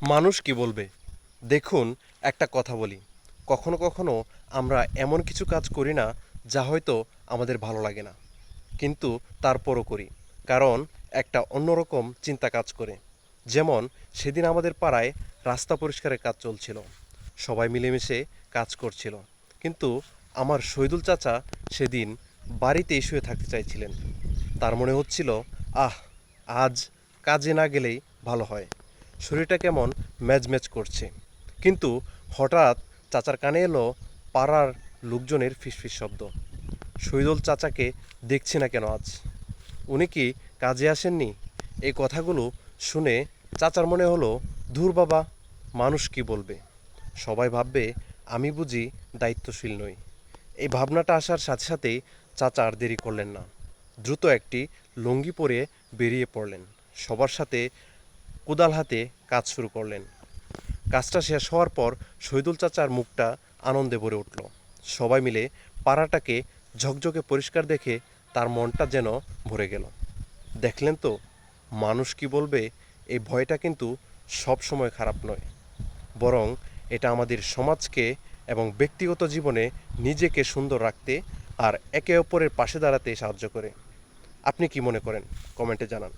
মানুষ কি বলবে? দেখুন, একটা কথা বলি, কখনো কখনো আমরা এমন কিছু কাজ করি না যা হয়তো আমাদের ভালো লাগে না, কিন্তু তারপরও করি, কারণ একটা অন্যরকম চিন্তা কাজ করে। যেমন সেদিন আমাদের পাড়ায় রাস্তা পরিষ্কারের কাজ চলছিল, সবাই মিলেমিশে কাজ করছিল, কিন্তু আমার শহীদুল চাচা সেদিন বাড়িতেই শুয়ে থাকতে চাইছিলেন। তার মনে হচ্ছিল, আহ, আজ কাজে না গেলেই ভালো হয়, শরীরটা কেমন ম্যাজম্যাজ করছে। কিন্তু হঠাৎ চাচার কানে এলো পাড়ার লোকজনের ফিসফিস শব্দ। শহীদুল চাচাকে দেখছি না কেন আজ, উনি কি কাজে আসেননি? এই কথাগুলো শুনে চাচার মনে হলো, ধুর বাবা, মানুষ কি বলবে, সবাই ভাববে আমি বুঝি দায়িত্বশীল নই। এই ভাবনাটা আসার সাথে সাথেই চাচা আর দেরি করলেন না, দ্রুত একটি লুঙ্গি পরে বেরিয়ে পড়লেন। সবার সাথে কোদাল হাতে কাজ শুরু করলেন। কাজটা শেষ হওয়ার পর শহীদুল চাচার মুখটা আনন্দে ভরে উঠল। সবাই মিলে পাড়াটাকে ঝকঝকে পরিষ্কার দেখে তার মনটা যেন ভরে গেল। দেখলেন তো, মানুষ কি বলবে, এই ভয়টা কিন্তু সব সময় খারাপ নয়, বরং এটা আমাদের সমাজকে এবং ব্যক্তিগত জীবনে নিজেকে সুন্দর রাখতে আর একে অপরের পাশে দাঁড়াতে সাহায্য করে। আপনি কি মনে করেন? কমেন্টে জানান।